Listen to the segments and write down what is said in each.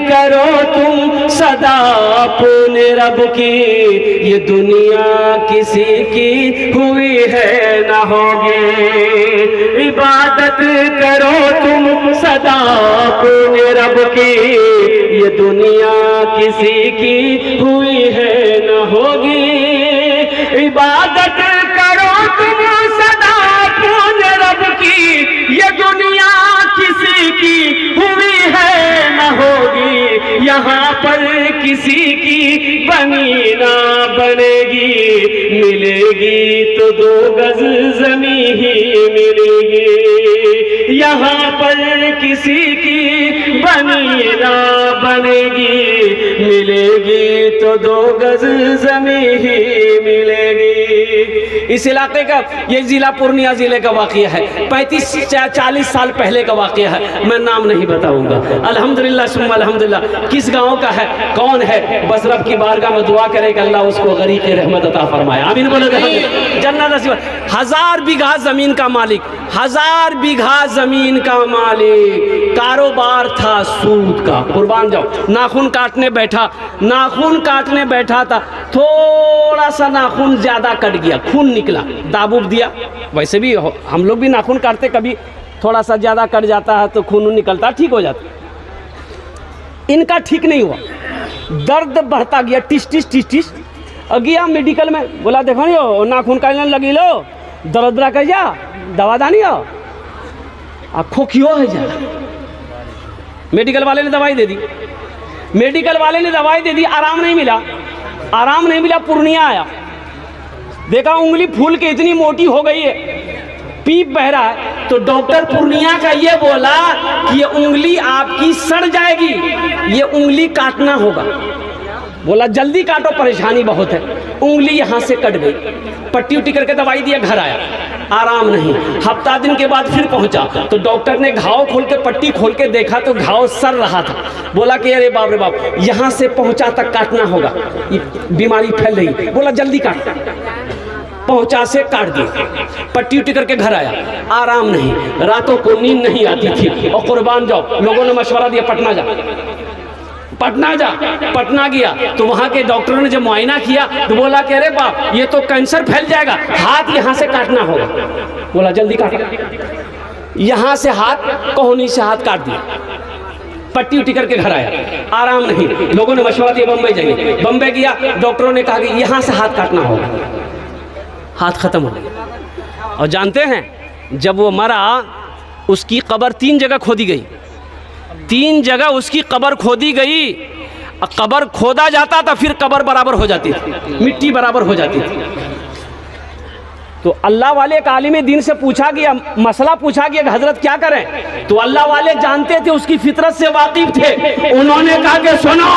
करो तुम सदा अपने रब की, ये दुनिया किसी की हुई है न होगी। इबादत करो तुम सदा अपने रब की, ये दुनिया किसी की हुई है न होगी। इबादत करो तुम सदा अपने रब की, ये दुनिया किसी की हुई है न होगी। यहाँ पर किसी की बनी ना बनेगी, मिलेगी तो 2 गज ज़मीं ही मिलेगी। यहाँ पर किसी की बनी ना बनेगी, मिलेगी तो 2 गज ज़मीं ही मिलेगी। इस इलाके का, ये ज़िला पूर्णिया ज़िले का वाक़या है। 35-40 साल पहले का वाक़या है, मैं नाम नहीं बताऊंगा। अल्हम्दुलिल्लाह सुम्मा अल्हम्दुलिल्लाह। किस गांव का है, कौन है, बस रब की बारगाह में दुआ करे कि अल्लाह उसको गरीक़ रहमत अता फरमाए। आमीन बोलो जन्नत नसीब। 1000 बीघा ज़मीन का मालिक, 1000 बीघा ज़मीन का मालिक। कारोबार था सूद का। कुर्बान जाओ। नाखून काटने बैठा था, थोड़ा सा नाखून ज़्यादा कट गया, खून निकला, दाबूब दिया। वैसे भी हम लोग भी नाखून काटते, कभी थोड़ा सा ज़्यादा कट जाता है तो खून निकलता, ठीक हो जाता। इनका ठीक नहीं हुआ, दर्द बढ़ता गया, टिस टिस। गया मेडिकल में, बोला देखो नहीं नाखून का लगी लो, दर्द कर जा, दवा दानी हो, खोखियो है जा। मेडिकल वाले ने दवाई दे दी, आराम नहीं मिला। पूर्णिया आया, देखा उंगली फूल के इतनी मोटी हो गई है, पीप बह रहा है। तो डॉक्टर पूर्णिया का ये बोला कि ये उंगली आपकी सड़ जाएगी, ये उंगली काटना होगा। बोला जल्दी काटो, परेशानी बहुत है। उंगली यहाँ से कट गई, पट्टी उट्टी करके दवाई दिया, घर आया, आराम नहीं। हफ्ता दिन के बाद फिर पहुंचा तो डॉक्टर ने घाव खोल के, पट्टी खोल के देखा तो घाव सड़ रहा था। बोला कि अरे बाप रे बाप, यहाँ से पहुंचा तक काटना होगा, ये बीमारी फैल रही। बोला जल्दी काट। पहुंचा से काट दिया, पट्टी उट्टी करके घर आया, आराम नहीं, रातों को नींद नहीं आती थी। और कुर्बान जाओ, लोगों ने मशवरा दिया पटना जा। पटना गया तो वहाँ के डॉक्टरों ने जब मुआयना किया तो बोला कि अरे बाप, ये तो कैंसर फैल जाएगा, हाथ यहाँ से काटना होगा। बोला जल्दी काटो। यहाँ से हाथ, कोहनी से हाथ काट दिया, पट्टी उट्टी करके घर आया, आराम नहीं। लोगों ने मशवरा दिया बम्बई जाइए। बम्बई गया, डॉक्टरों ने कहा कि यहाँ से हाथ काटना होगा, हाथ खत्म हो गया। और जानते हैं, जब वो मरा उसकी कब्र 3 जगह खोदी गई, 3 जगह उसकी कब्र खोदी गई। कब्र खोदा जाता था, फिर कब्र बराबर हो जाती थी, मिट्टी बराबर हो जाती थी। तो अल्लाह वाले एक आलिम दीन से पूछा गया, मसला पूछा गया कि हजरत क्या करें? तो अल्लाह वाले जानते थे, उसकी फितरत से वाकिफ थे। उन्होंने कहा कि सुनो,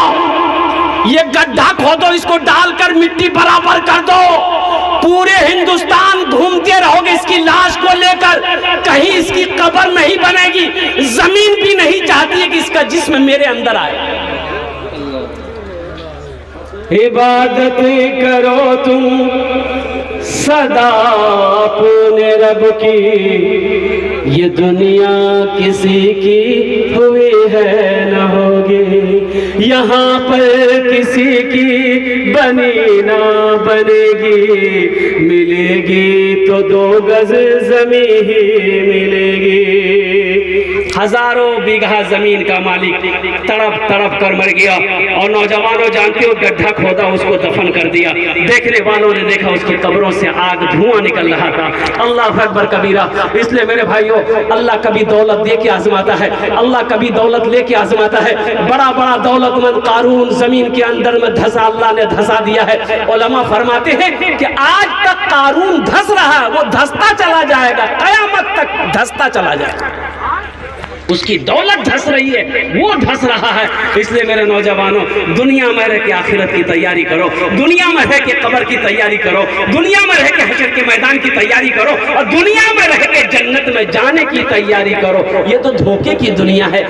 ये गड्ढा खोदो, इसको डालकर मिट्टी बराबर कर दो, पूरे हिंदुस्तान घूमते रहोगे इसकी लाश को लेकर, कहीं इसकी कब्र नहीं बनेगी। जमीन भी नहीं चाहती है कि इसका जिस्म मेरे अंदर आए। इबादत करो तुम सदा अपने रब की, ये दुनिया किसी की हुई है न होगी। यहाँ पर किसी की बनी ना बनेगी, मिलेगी तो 2 गज ज़मीं ही मिलेगी। 1000 बीघा जमीन का मालिक तड़प कर मर गया। और नौजवानों जानते हो, गड्ढा खोदा, उसको दफन कर दिया। देखने वालों ने देखा उसकी कब्रों से आग धुआं निकल रहा था। अल्लाह अकबर कबीरा। इसलिए मेरे भाइयों, अल्लाह कभी दौलत दे के आजमाता है, अल्लाह कभी दौलत लेके आजमाता है। बड़ा बड़ा दौलतमंद कारून जमीन के अंदर में धंसा, अल्लाह ने धंसा दिया है। उलमा फरमाते हैं कि आज तक कारून धंस रहा है, वो धंसता चला जाएगा, कयामत तक धंसता चला जाएगा। उसकी दौलत धंस रही है, वो धंस रहा है। इसलिए मेरे नौजवानों, दुनिया में रह के आखिरत की तैयारी करो, दुनिया में रह के कब्र की तैयारी करो, दुनिया में रह के हशर के मैदान की तैयारी करो, और दुनिया में रह के जन्नत में जाने की तैयारी करो। ये तो धोखे की दुनिया है,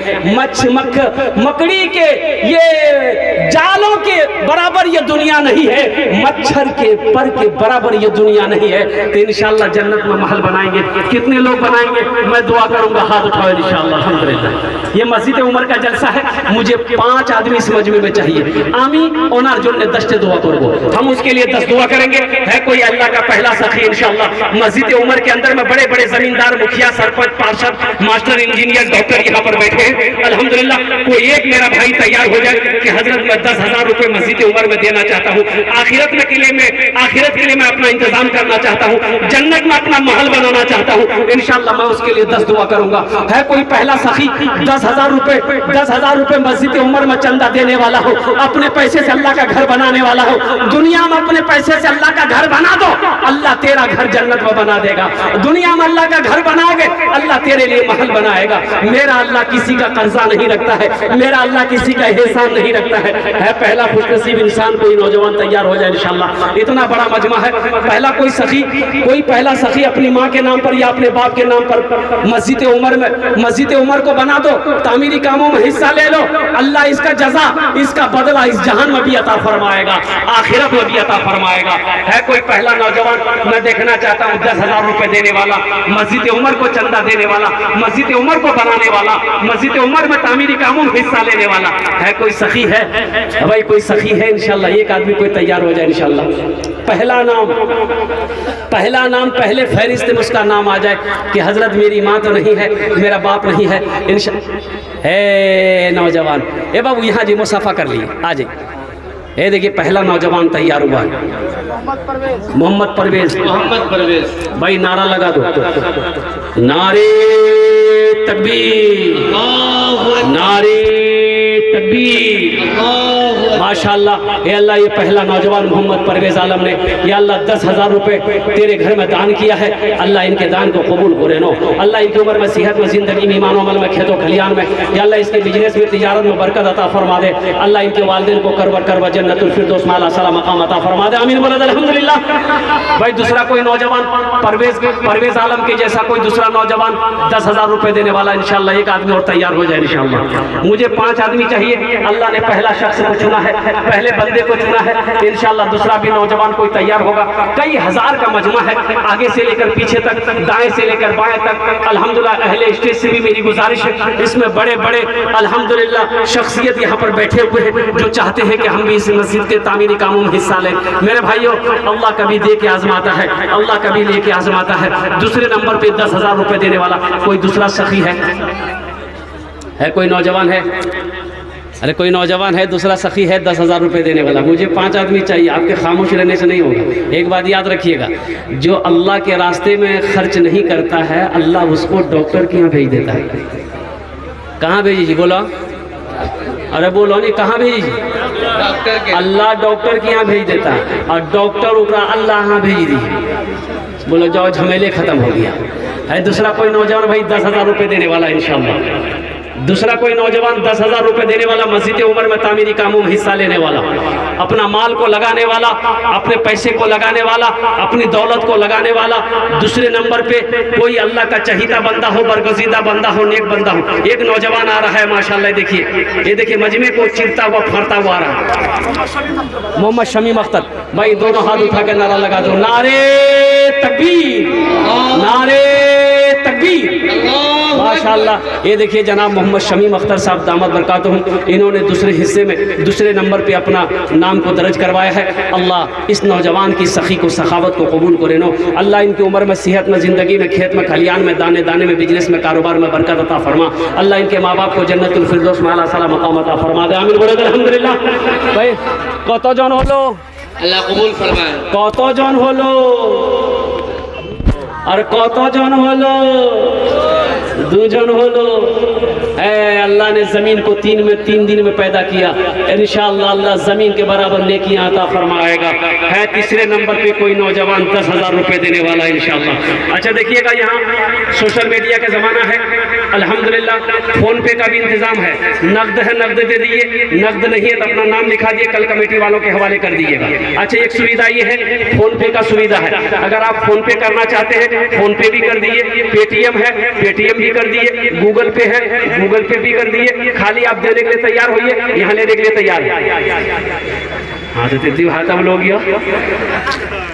मकड़ी के ये जालों के बराबर ये दुनिया नहीं है, मच्छर के पर के बराबर ये दुनिया नहीं है। तो इंशाअल्लाह जन्नत में महल बनाएंगे। कितने लोग बनाएंगे? मैं दुआ करूंगा, हाथ उठाओ इंशाअल्लाह। अल्हम्दुलिल्लाह। ये मस्जिद उमर का जलसा है, मुझे 5 आदमी इस मजमे में चाहिए। आमी ओनार जो ने 10 दुआ करबो, हम उसके लिए 10 दुआ करेंगे। है कोई अल्लाह का पहला सखी इंशाअल्लाह। मस्जिद उमर के अंदर में बड़े बड़े जमींदार, मुखिया, सरपंच, पार्षद, मास्टर, इंजीनियर, डॉक्टर यहाँ पर बैठे हैं अल्हम्दुलिल्लाह। कोई एक मेरा भाई तैयार हो जाए कि हजरत मैं 10,000 रुपए मस्जिद उमर में देना चाहता हूँ, आखिरत के लिए मैं अपना इंतजाम करना चाहता हूँ, जन्नत में अपना महल बनाना चाहता हूँ, इंशाअल्लाह मैं उसके लिए 10 दुआ करूंगा। है कोई पहला सखी 10,000 रुपए मस्जिद उमर में चंदा देने वाला हो, अपने पैसे से अल्लाह का घर बनाने वाला हो। दुनिया में अपने पैसे से अल्लाह का घर बना दो, अल्लाह तेरा घर जन्नत में बना देगा। दुनिया में अल्लाह का घर बनाओगे, अल्लाह तेरे लिए महल बनाएगा। मेरा अल्लाह किसी का कर्जा नहीं रखता है, मेरा अल्लाह किसी का एहसान नहीं रखता है। पहला खुशनसीब इंसान कोई नौजवान तैयार हो जाए इंशाअल्लाह। इतना बड़ा मजमा है, पहला कोई पहला सखी अपनी माँ के नाम पर या अपने बाप के नाम पर मस्जिद उमर को बना दो, तामीरी कामों में हिस्सा ले लो, अल्लाह इसका जजा, इसका बदला इस जहान में भी अता फरमाएगा, आखिरत में भी अता फरमाएगा। है कोई पहला नौजवान, मैं देखना चाहता हूँ 10,000 रुपए देने वाला, मस्जिद उमर को चंदा देने वाला, मस्जिद उमर को बनाने वाला, मस्जिद उमर में तामीरी कामों में हिस्सा लेने वाला। है कोई सखी है भाई? कोई सखी है इंशाल्लाह? एक आदमी कोई तैयार हो जाए इंशाल्लाह। पहला नाम पहले फहरिस्त में उसका नाम आ जाए कि हजरत मेरी माँ तो नहीं है, मेरा बाप नहीं है इंशाअल्लाह। है नौजवान, ए बाबू यहाँ जी मुसाफा कर लिए, आ जाइए। ये देखिए पहला नौजवान तैयार हुआ है, मोहम्मद परवेज भाई, नारा लगा दो, नारे तकबीर, नारे तकबीर, माशाअल्लाह। ये अल्लाह, ये पहला नौजवान मोहम्मद परवेज आलम ने या अल्लाह 10,000 रुपए तेरे घर में दान किया है, अल्लाह इनके दान को कबूल करे नो, अल्लाह इनकी उम्र में, सेहत में, जिंदगी में, ईमान अमल में, खेतों खलियान में, या अल्लाह इसके बिजनेस में, तिजारत में बरकत अता फरमा दे। अल्लाह इनके वालिदैन को करब जन्नतुल फिरदौस में आला सला मकाम अता फरमा दे। आमीन बोलो अल्हम्दुलिल्लाह। भाई दूसरा कोई नौजवान परवेज आलम के जैसा कोई दूसरा नौजवान 10,000 रुपए देने वाला इंशाअल्लाह। एक आदमी और तैयार हो जाए इंशाअल्लाह। मुझे 5 आदमी चाहिए, अल्लाह ने पहला शख्स को चुना है, पहले बंदे को चुना है इंशाअल्लाह। दूसरा भी नौजवान कोई तैयार होगा। कई हजार का मजमा है, आगे से लेकर पीछे तक, दाएं से लेकर बाएं तक। अल्हम्दुलिल्लाह अहले स्टेज से भी मेरी गुजारिश है, इसमें बड़े बड़े अल्हम्दुलिल्लाह शख्सियत यहाँ पर बैठे हुए हैं जो चाहते हैं कि हम भी इस मस्जिद के तामीरी कामों में हिस्सा लें। मेरे भाइयों, अल्लाह कभी दे के आजमाता है, अल्लाह कभी लेके आजमाता है। दूसरे नंबर पे 10,000 रुपए देने वाला कोई दूसरा सखी है कोई नौजवान है? अरे कोई नौजवान है, दूसरा सखी है 10,000 रुपए देने वाला। मुझे 5 आदमी चाहिए, आपके खामोश रहने से नहीं होगा। एक बात याद रखिएगा, जो अल्लाह के रास्ते में खर्च नहीं करता है, अल्लाह उसको डॉक्टर के यहाँ भेज देता है। कहाँ भेजी जी? बोलो, अरे बोलो नहीं, कहाँ भेजी जी? डॉक्टर के, अल्लाह डॉक्टर के यहाँ भेज देता है, और डॉक्टर उकरा अल्लाह यहाँ भेज दी। बोलो जाओ, झमेले खत्म हो गया। है दूसरा कोई नौजवान भाई 10,000 रुपए देने वाला इंशाअल्लाह। दूसरा कोई नौजवान 10,000 रुपए देने वाला, मस्जिद उमर में तामीरी कामों में हिस्सा लेने वाला, अपना माल को लगाने वाला, अपने पैसे को लगाने वाला, अपनी दौलत को लगाने वाला। दूसरे नंबर पे कोई अल्लाह का चहीता बंदा हो, बरगजीदा बंदा हो, नेक बंदा हो। एक नौजवान आ रहा है माशाल्लाह, देखिए, ये देखिए मजमे को चिरता हुआ फरता हुआ आ रहा है, मोहम्मद शमीम अख्तर भाई। दोनों हाथ उठा के नारा लगा दो, नारे तकबीर, नारे तकबीर, माशाअल्लाह। ये देखिए जनाब मोहम्मद शमीम अख्तर साहब दामद बरकातुहुम, इन्होंने दूसरे हिस्से में दूसरे नंबर पे अपना नाम को दर्ज करवाया है। अल्लाह इस नौजवान की सखी को, सखावत को कबूल करे नो। अल्लाह इनकी उम्र में, सेहत में, ज़िंदगी में, खेत में, खलियान में, दाने दाने में, बिजनेस में, कारोबार में बरकत अता फरमा। अल्लाह इनके माँ बाप को जन्नतुल फिरदौस में आला सला मकाम अता फरमा दे। आमीन बोलो अल्हम्दुलिल्लाह। भाई कत जन हलो? अल्लाह कबूल फरमाए। कत जन हलो? और कत जन हलो? 2 जन हलो। अल्लाह ने ज़मीन को 3 दिन में पैदा किया, इंशाअल्लाह अल्लाह ज़मीन के बराबर नेकियां अता फरमाएगा। है तीसरे नंबर पे कोई नौजवान 10,000 रुपए देने वाला इंशाअल्लाह। अच्छा देखिएगा, यहाँ सोशल मीडिया का ज़माना है अल्हम्दुलिल्लाह, फ़ोन पे का भी इंतज़ाम है। नकद है, नकद दे दिए, नकद नहीं है तो अपना नाम लिखा दिए, कल कमेटी वालों के हवाले कर दीजिएगा। अच्छा एक सुविधा ये है, फ़ोन पे का सुविधा है, अगर आप फ़ोन पे करना चाहते हैं फ़ोन पे भी कर दिए, पेटीएम है पेटीएम भी कर दिए, गूगल पे है गूगल पे भी कर दिए। खाली आप देने के लिए तैयार होइए, यहाँ लेने के लिए तैयार है। हाँ तो हाथ हम लोग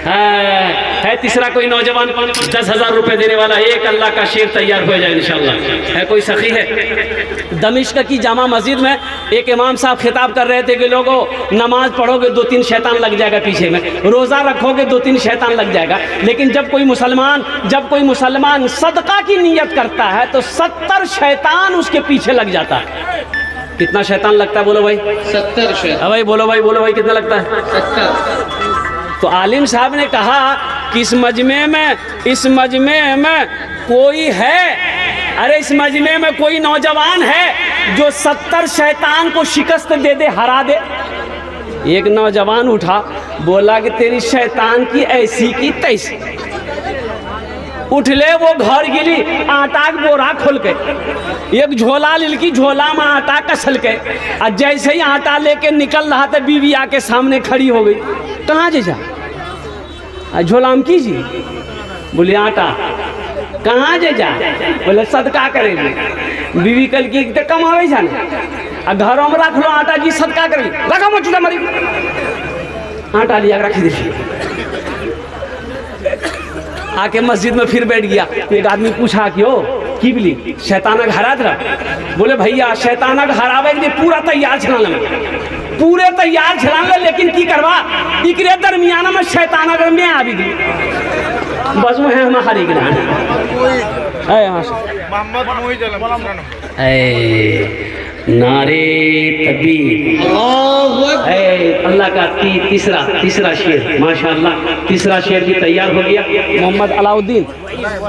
है तीसरा कोई नौजवान 10,000 रुपए देने वाला, एक अल्लाह का शेर तैयार हो जाए इंशाल्लाह। है कोई सखी है? दमिश्क की जामा मस्जिद में एक इमाम साहब खिताब कर रहे थे कि लोगों नमाज पढ़ोगे 2-3 शैतान लग जाएगा पीछे में, रोज़ा रखोगे 2-3 शैतान लग जाएगा। लेकिन जब कोई मुसलमान सदका की नियत करता है तो 70 शैतान उसके पीछे लग जाता है। कितना शैतान लगता है बोलो भाई? 70 शैतान। भाई बोलो भाई कितना लगता है? 70। तो आलिम साहब ने कहा कि इस मजमे में कोई है, अरे इस मजमे में कोई नौजवान है जो 70 शैतान को शिकस्त दे दे, हरा दे। एक नौजवान उठा, बोला कि तेरी शैतान की ऐसी की तैसी। उठले वो घर गिली, आटा का बोरा खोल के एक झोला लिलकी, झोला में आटा कसल के, और जैसे ही आटा लेके निकल रहा था बीवी आके सामने खड़ी हो गई। कहाँ जा? झोला में कीजिए। बोले आटा। कहाँ जा? बोले सदका करेगी। बीवी कल की कमावे जाना, घरों में रख लो आटा जी, सदका करेगी। रखा मचुटा मरी, आटा लिया रखी दीजिए। आके मस्जिद में फिर बैठ गया। एक आदमी पूछा क्यों की बोली शैताना हरा दरा? बोले भैया शैताना हरावे के लिए पूरा तैयार छलाना में, पूरे तैयार छलाना, लेकिन की करवा इकरे दरमियाना में शैताना घर में आ भी गई। बस वो है हमारी गिरान नारे तकबीर, अल्लाह का तीसरा शेर माशाअल्लाह, तीसरा शेर भी तैयार हो गया। मोहम्मद अलाउद्दीन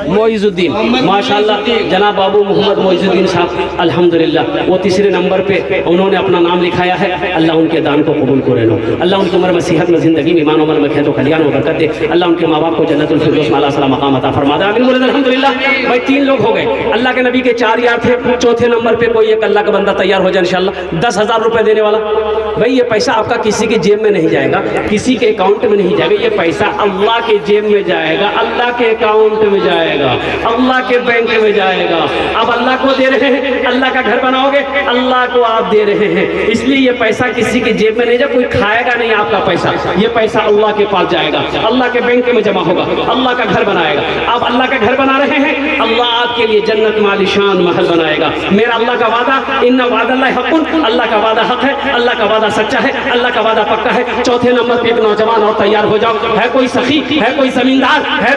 मोइजुद्दीन माशाअल्लाह, जनाब बाबू मोहम्मद मोइजुद्दीन साहब अल्हम्दुलिल्लाह वो तीसरे नंबर पे उन्होंने अपना नाम लिखाया है। अल्लाह उनके दान को कबूल करे लो, अल्लाह उनकी उम्र में सेहत में ज़िंदगी में ईमान उम्र में खैर कल्याण में बरकत दे, अल्लाह उनके माँ बाप को जन्नतुल फिरदौस में आला मकाम अता फरमा दे। आमीन बोले अल्हम्दुलिल्लाह। भाई 3 लोग हो गए, अल्लाह के नबी के 4 यार थे। चौथे नंबर पे कोई एक अल्लाह का बंदा तैयार हो जाए इंशाल्लाह, 10,000 रुपए देने वाला। भाई ये पैसा आपका किसी के जेब में नहीं जाएगा, किसी के अकाउंट में नहीं जाएगा, ये पैसा अल्लाह के जेब में जाएगा, अल्लाह के अकाउंट में जाएगा, अल्लाह के बैंक में जाएगा। अब अल्लाह को दे रहे हैं, अल्लाह का घर बनाओगे, अल्लाह को आप दे रहे हैं, इसलिए ये पैसा किसी के जेब में नहीं जाएगा, कोई खाएगा नहीं आपका पैसा, ये पैसा अल्लाह के पास जाएगा, अल्लाह के बैंक में जमा होगा, अल्लाह का घर बनाएगा। आप अल्लाह का घर बना रहे हैं, अल्लाह आपके लिए जन्नत में आलीशान महल बनाएगा। मेरा अल्लाह का वादा, इन्ना वादल्लाहि हक़्क़ुन, अल्लाह का वादा हक है, अल्लाह का वादा सच्चा है, अल्लाह का वादा पक्का है। चौथे नंबर पे एक नौजवान और तैयार हो जाओ। है कोई सखी, है कोई जमींदार, है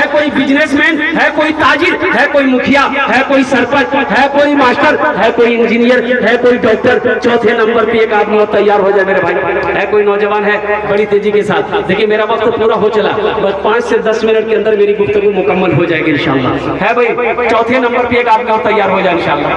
कोई बिजनेसमैन, है कोई ताजिर, है कोई मुखिया, है कोई सरपंच, है कोई मास्टर, है कोई इंजीनियर, है कोई डॉक्टर। चौथे नंबर पे एक आदमी और तैयार हो जाए मेरे भाई। है कोई नौजवान है, बड़ी तेजी के साथ। देखिए मेरा वक्त पूरा हो चला, बस 5 से 10 मिनट के अंदर मेरी गुफ्तगू मुकम्मल हो जाएगी इंशाल्लाह। है भाई चौथे नंबर पे एक आदमी और तैयार हो जाए इंशाल्लाह।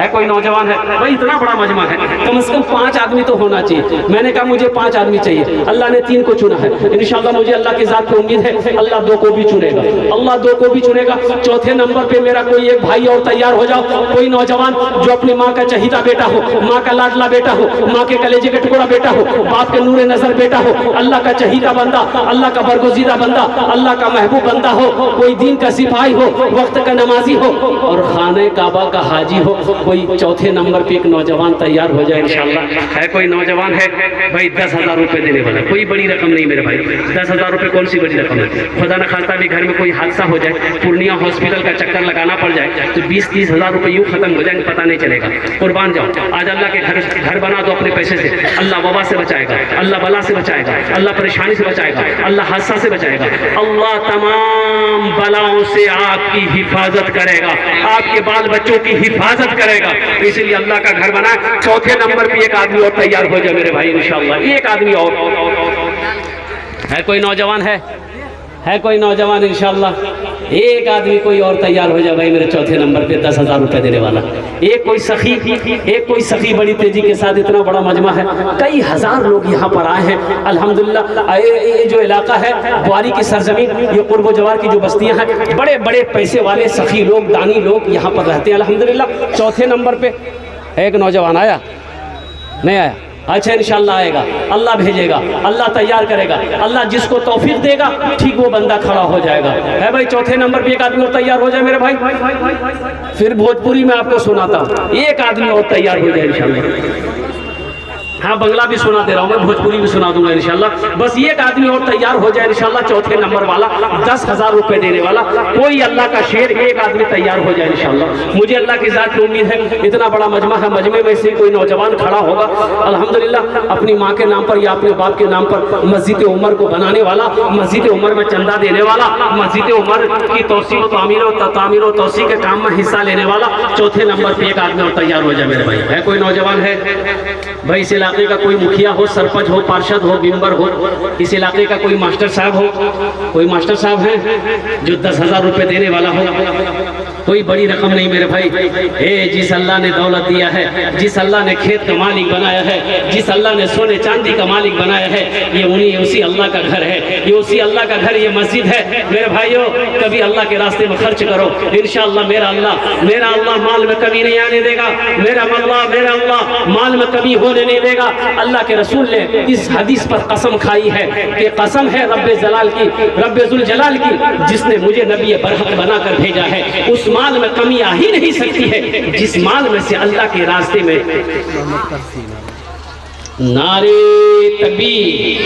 है कोई नौजवान है भाई, इतना बड़ा मजमा है, कम से कम 5 आदमी तो होना चाहिए। मैंने कहा मुझे 5 आदमी चाहिए, अल्लाह ने 3 को चुना है। इंशाल्लाह मुझे अल्लाह की जात पे उम्मीद है, अल्लाह 2 को भी चुनेगा, अल्लाह 2 को भी चुनेगा। चौथे नंबर पे मेरा कोई एक भाई और तैयार हो जाओ। कोई नौजवान जो अपनी माँ का चहीता बेटा हो, माँ का लाडला बेटा हो, माँ के कलेजे का टुकड़ा बेटा हो, बाप के नूरे नजर बेटा हो, अल्लाह का चहीता बंदा, अल्लाह का बरगुज़ीदा बंदा, अल्लाह का महबूब बंदा हो, कोई दीन का सिपाही हो, वक्त का नमाजी हो और खाने काबा का हाजी हो। कोई चौथे नंबर पे एक नौजवान तैयार हो जाए इंशाल्लाह। है कोई नौजवान है भाई 10,000 रुपए देने वाला, कोई बड़ी रकम नहीं मेरे भाई। 10,000 रुपए कौन सी बड़ी रकम है? खुदा न खास्ता भी घर में कोई हादसा हो जाए, पूर्णिया हॉस्पिटल का चक्कर लगाना पड़ जाए तो 20-30 हज़ार रुपए यूँ खत्म हो जाएंगे, पता नहीं चलेगा। कुर्बान जाओ, आज अल्लाह के घर बना दो अपने पैसे से, अल्लाह वबा से बचाएगा, अल्लाह बला से बचाएगा, अल्लाह परेशानी से बचाएगा, अल्लाह हादसा से बचाएगा, अल्लाह तमाम बलाओं से आपकी हिफाजत करेगा, आपके बाल बच्चों की हिफाजत करेगा। इसलिए अल्लाह का घर बना। चौथे नंबर पे एक आदमी और तैयार हो जाए मेरे भाई इंशाल्लाह, एक आदमी और। है कोई नौजवान है कोई नौजवान इंशाल्लाह, एक आदमी कोई और तैयार हो जाए भाई मेरे चौथे नंबर पे 10,000 रुपए देने वाला। एक कोई सखी बड़ी तेजी के साथ, इतना बड़ा मजमा है, कई हजार लोग यहाँ पर आए हैं अल्हम्दुलिल्लाह। ये जो इलाका है बुआरी की सरजमीन, ये कुर्ब जवार की जो बस्तियाँ हैं, बड़े बड़े पैसे वाले सखी लोग, दानी लोग यहाँ पर रहते हैं अल्हम्दुलिल्लाह। चौथे नंबर पे एक नौजवान आया नहीं आया? अच्छा इंशाल्लाह आएगा, अल्लाह भेजेगा, अल्लाह तैयार करेगा, अल्लाह जिसको तौफीक देगा ठीक वो बंदा खड़ा हो जाएगा। है भाई चौथे नंबर पे एक आदमी और तैयार हो जाए मेरे भाई। फिर भोजपुरी में आपको सुनाता हूँ, एक आदमी और तैयार हो जाए इंशाल्लाह। हाँ बंगला भी सुना दे रहा हूँ मैं, भोजपुरी भी सुना दूंगा इंशाल्लाह। बस एक आदमी और तैयार हो जाए इंशाल्लाह, चौथे नंबर वाला 10,000 रुपए देने वाला, कोई अल्लाह का शेर एक आदमी तैयार हो जाए इंशाल्लाह। मुझे अल्लाह की जात की उम्मीद है, इतना बड़ा मजमा है, मजमे में से कोई नौजवान खड़ा होगा अल्हम्दुलिल्लाह, अपनी माँ के नाम पर या अपने बाप के नाम पर मस्जिद उमर को बनाने वाला, मस्जिद उमर में चंदा देने वाला, मस्जिद उमर की तौसीक तामीर और तौसीक के काम में हिस्सा लेने वाला, चौथे नंबर पे एक आदमी और तैयार हो जाए मेरे भाई। है कोई नौजवान है भाई, इस इलाके का कोई मुखिया हो, सरपंच हो, पार्षद हो, मेंबर हो, इस इलाके का कोई मास्टर साहब हो, कोई मास्टर साहब है जो 10,000 रुपए देने वाला हो, कोई बड़ी रकम नहीं मेरे भाई। जिस अल्लाह ने दौलत दिया है, जिस अल्लाह ने खेत का मालिक बनाया है, जिस अल्लाह ने सोने चांदी का मालिक बनाया है, ये उसी अल्लाह का घर है, ये उसी अल्लाह का घर, ये मस्जिद है मेरे भाइयों। कभी अल्लाह के रास्ते में खर्च करो, इंशाअल्लाह मेरा अल्लाह माल में कमी नहीं आने देगा, मेरा अल्लाह माल में कमी होने नहीं देगा। अल्लाह के रसूल ने इस हदीस पर कसम खाई है कि कसम है रब्बे जुल जलाल की, जिसने मुझे नबी बरहक बनाकर भेजा है, उस माल में कमी आ ही नहीं सकती है जिस माल में से अल्लाह के रास्ते में। नारे तकबीर।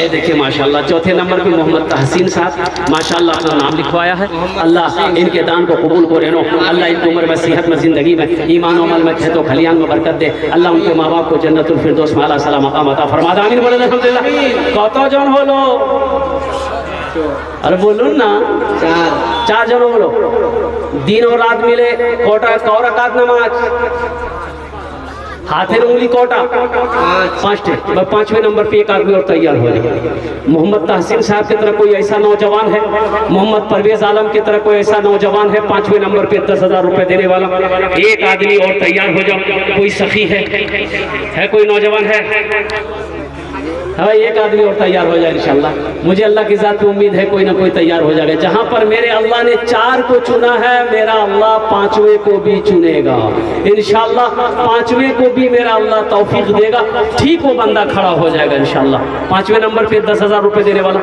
देखिए माशाल्लाह, चौथे नंबर पे मोहम्मद तहसीन साहब माशाल्लाह अपना नाम लिखवाया है। अल्लाह इनके दान को कबूल करे नो, अल्लाह इनकी उम्र में, सेहत में, जिंदगी में, ईमान अमल में, खेतों खलियान में बरकत दे। अल्लाह उनके माँ बाप को जन्नतुल फिरदौस में आला सलाम मकाम अता फरमा दे। आमीन बोले अल्हम्दुलिल्लाह। कतो जन होलो? अरे बोलो ना, चार जन बोलो। दिन और रात मिले कोटा कौरकात नमाज, हाथे उंगली कोटा 5 पांचवें नंबर पे एक आदमी और तैयार हो जाए। मोहम्मद तहसीन साहब की तरह कोई ऐसा नौजवान है, मोहम्मद परवेज आलम की तरह कोई ऐसा नौजवान है, 5वें नंबर पे 10,000 रुपए देने वाला, एक आदमी और तैयार हो जाओ। कोई सखी है कोई नौजवान है भाई, एक आदमी और तैयार हो जाए इंशाल्लाह। मुझे अल्लाह की जात पे उम्मीद है कोई ना कोई तैयार हो जाएगा। जहां पर मेरे अल्लाह ने 4 को चुना है, मेरा अल्लाह 5वें को भी चुनेगा इंशाल्लाह। 5वें को भी मेरा अल्लाह तौफीक देगा, ठीक वो बंदा खड़ा हो जाएगा इंशाल्लाह। 5वें नंबर पे 10,000 रुपए देने वाला,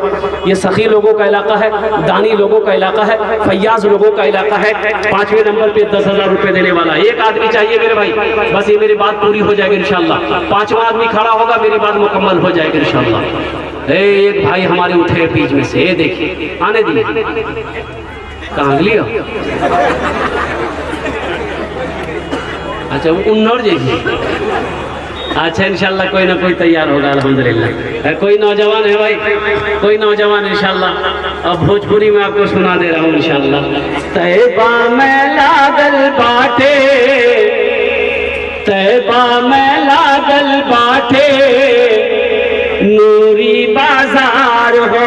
ये सखी लोगों का इलाका है, दानी लोगों का इलाका है, फैयाज लोगों का इलाका है। 5वें नंबर पे 10,000 रुपए देने वाला एक आदमी चाहिए मेरे भाई, बस ये मेरी बात पूरी हो जाएगी इंशाल्लाह। 5वां आदमी खड़ा होगा, मेरी बात मुकम्मल हो जाएगी इंशाल्लाह। एक भाई हमारे उठे बीच में से, ये देखिए आने दिए, कहाँ लिया? अच्छा वो उन्नौर जैसी। अच्छा इंशाल्लाह कोई ना कोई तैयार होगा अल्हम्दुलिल्लाह। कोई नौजवान है भाई, कोई नौजवान इंशाल्लाह। अब भोजपुरी में आपको सुना दे रहा हूँ इंशाल्लाह। तैबा में लागल बाटे, तैबा में लागल बाटे, नूरी बाजार हो।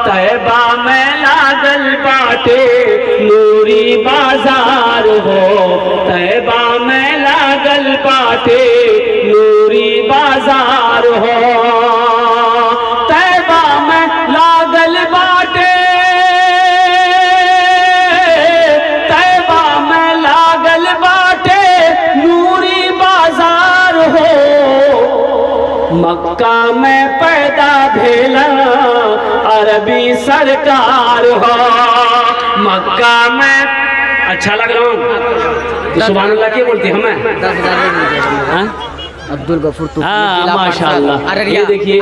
तैबा में लागल बाटे, नूरी बाजार हो। तैबा में लागल बाटे, नूरी बाजार हो। तैबा में लागल बाटे, तैबा में लागल बाटे, नूरी बाजार हो। मक्का में पैदा भेला अरबी सरकार हो। मक्का में अच्छा लग रहा हूँ, सुभान अल्लाह क्या बोलती हमें? 10,000 अब्दुल गफूर माशाअल्लाह। ये देखिए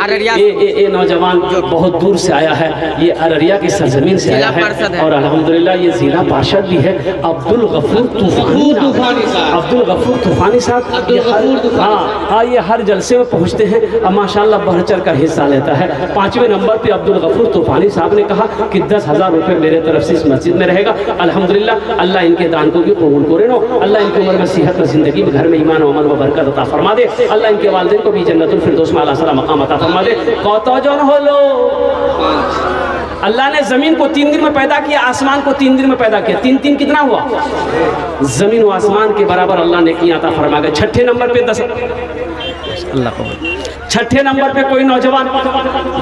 ये नौजवान जो बहुत दूर से आया है, ये अररिया की सरजमीन से आया है और अल्हम्दुलिल्लाह ये जिला पार्षद भी है। अब्दुल गफूर तूफानी साहब, हाँ ये हर जलसे में पहुँचते हैं और माशाअल्लाह बढ़ चढ़ कर हिस्सा लेता है। 5वें नंबर पे अब्दुल गफूर तूफानी साहब ने कहा कि 10,000 रुपये मेरे तरफ से इस मस्जिद में रहेगा। अल्हम्दुलिल्लाह अल्लाह इनके दान को भी कबूल करे नो, अल्लाह इनकी उम्र में, सेहत में, जिंदगी में, घर में ईमान और अमल में बरकत अता फरमा दे। अल्लाह इनके वालिदैन को भी जन्नतुल फिरदौस में आला सलाम मकाम अता फरमा दे। कौतो जन होलो? अल्लाह ने जमीन को 3 दिन में पैदा किया, आसमान को 3 दिन में पैदा किया। 3 कितना हुआ? जमीन और आसमान के बराबर अल्लाह ने किया अता फरमा गए। 6ठे नंबर पे 10 अल्लाह कबूल। छठे नंबर पे कोई नौजवान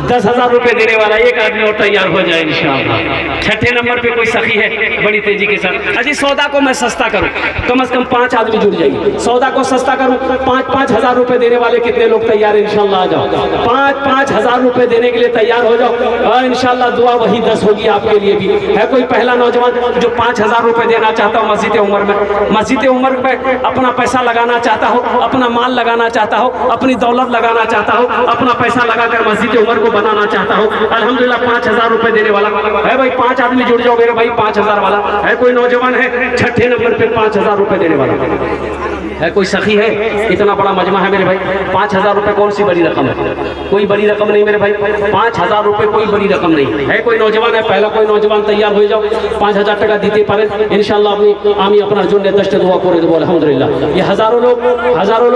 10,000 रुपए देने वाला, एक आदमी और तैयार हो जाए इंशाअल्लाह। छठे नंबर पे कोई सखी है, बड़ी तेजी के साथ। अजी सौदा को मैं सस्ता करूं, कम से कम 5 आदमी जुड़ जाइए। सौदा को सस्ता करूं, 5-5 हज़ार रुपए देने वाले कितने लोग तैयार हैं इंशाअल्लाह? आ जाओ, 5-5 हज़ार रुपए देने के लिए तैयार हो जाओ और इंशाअल्लाह दुआ वही 10 होगी आपके लिए भी। है कोई पहला नौजवान जो 5,000 रुपए देना चाहता हो मस्जिद उमर में, मस्जिद उमर में अपना पैसा लगाना चाहता हो, अपना माल लगाना चाहता हो, अपनी दौलत लगाना चाहता हो, अपना पैसा लगाकर मस्जिद उमर को बनाना चाहता हो, अल्हम्दुलिल्लाह 5,000 रुपए देने वाला है भाई। 5 आदमी जुड़ जाओ मेरे भाई, 5,000 वाला है कोई नौजवान है छठे नंबर पे 5,000 रुपए देने वाला है? कोई सखी है? इतना बड़ा मजमा है मेरे भाई, 5,000 रुपए कौन सी बड़ी रकम है? कोई बड़ी रकम नहीं मेरे भाई, 5,000 रुपए कोई बड़ी रकम नहीं है। कोई नौजवान है? पहला कोई नौजवान तैयार हो जाओ, 5,000 টাকা দিতে পারেন इंशाल्लाह। আমি আপনার জন্য 10টা दुआ করে দেবো अल्हम्दुलिल्लाह। ये हजारों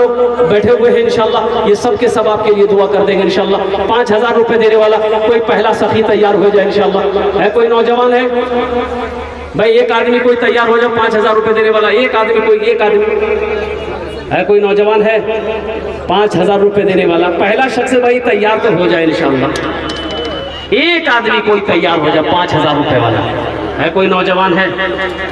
लोग बैठे हुए हैं इंशाल्लाह, ये सब के सब आपके लिए दुआ कर देंगे इंशाल्लाह। 5,000 रुपए देने वाला कोई पहला सखी तैयार हो जाए इंशाल्लाह। है कोई नौजवान है भाई? एक आदमी कोई तैयार हो जाओ, 5,000 रुपए देने वाला एक आदमी, कोई एक आदमी है? कोई नौजवान है 5,000 रुपए देने वाला? पहला शख्स भाई तैयार तो हो जाए इंशाल्लाह। एक आदमी कोई तैयार हो जाए 5,000 रुपए वाला है? कोई नौजवान है?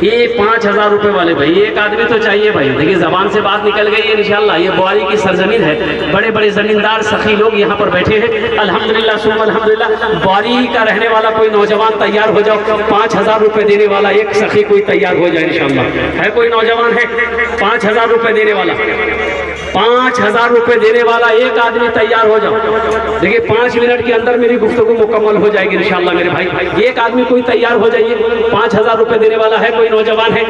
ये 5,000 रुपए वाले भाई, एक आदमी तो चाहिए भाई। देखिए जबान से बात निकल गई है इंशाल्लाह। ये बुआरी की सरजमीन है, बड़े बड़े जमींदार सखी लोग यहाँ पर बैठे हैं अल्हम्दुलिल्लाह सुम्मा अल्हम्दुलिल्लाह। बुआरी का रहने वाला कोई नौजवान तैयार हो जाओ, 5,000 रुपए देने वाला एक सखी कोई तैयार हो जाए इंशाल्लाह। है कोई नौजवान है 5,000 रुपए देने वाला? 5,000 रुपए देने वाला एक आदमी तैयार हो जाओ। देखिए 5 मिनट के अंदर मेरी गुफ्तगू मुकम्मल हो जाएगी इंशाल्लाह मेरे भाई। एक आदमी कोई तैयार हो जाइए, 5,000 रुपए देने वाला है? कोई नौजवान है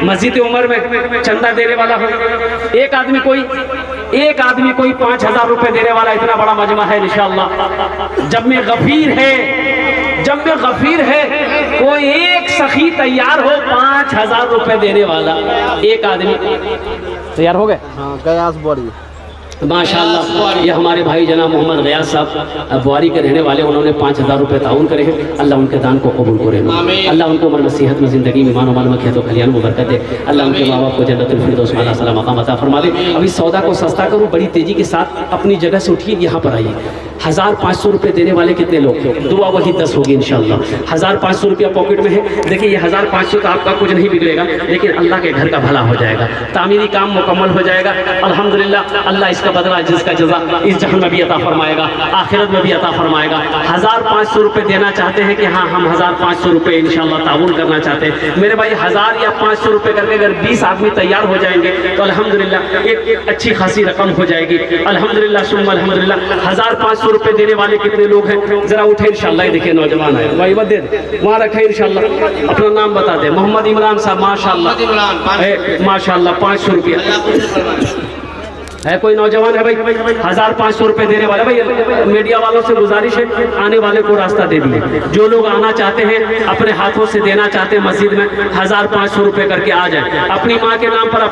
मस्जिद उमर में चंदा देने वाला हो? एक आदमी कोई 5,000 रुपए देने वाला? इतना बड़ा मजमा है इंशाल्लाह। जब में गफीर है कोई एक सखी तैयार हो 5,000 रुपए देने वाला एक आदमी तैयार हो गए? हाँ, गयास बड़ी माशाअल्लाह। ये हमारे भाई जनाब मोहम्मद गयास साहब बुआरी के रहने वाले, उन्होंने 5,000 रुपए ताउन करे हैं। अल्लाह उनके दान को कबूल करे, अल्लाह उनको उम्र में सेहत में ज़िंदगी में मानो माल में खेतों खलियान में बरकत दे। अल्लाह उनके माँ बाप को जन्नतुल फिरदौस में अल्लाह मकाम अता फरमा दे। अभी सौदा को सस्ता करूँ, बड़ी तेज़ी के साथ अपनी जगह से उठिए, यहाँ पर आइए। 1,500 रुपये देने वाले कितने लोग? दुआ वही 10 होगी इंशाल्लाह। 1,500 रुपया पॉकेट में है। देखिए ये 1,500 तो आपका कुछ नहीं बिगड़ेगा, लेकिन अल्लाह के घर का भला हो जाएगा, तामीरी काम मुकम्मल हो जाएगा अल्हम्दुलिल्लाह। अल्लाह इसका बदला जिसका जज़ा इस जहान में भी अता फरमाएगा, आखिरत में भी अता फरमाएगा। 1,500 रुपये देना चाहते हैं कि हाँ हम 1,500 रुपये इंशाल्लाह ताउन करना चाहते हैं मेरे भाई। 1,000 या 500 रुपये करके अगर 20 आदमी तैयार हो जाएंगे तो अल्हम्दुलिल्लाह एक अच्छी खासी रकम हो जाएगी अल्हम्दुलिल्लाह सुम्मा अल्हम्दुलिल्लाह। 1,500 रुपए देने वाले कितने लोग हैं? जरा उठे इंशाल्लाह। देखिए नौजवान है भाई, मत दे वहाँ रखे इंशाल्लाह। अपना नाम बता दे। मोहम्मद इमरान साहब माशाल्लाह माशाल्लाह 500 रुपया है। कोई नौजवान है भाई 1,500 रुपए देने वाला? भाई मीडिया वालों से गुजारिश है आने वाले को रास्ता दे दिए। जो लोग आना चाहते हैं अपने हाथों से देना चाहते हैं मस्जिद में 1,500 रुपए करके आ जाए। अपनी माँ के नाम पर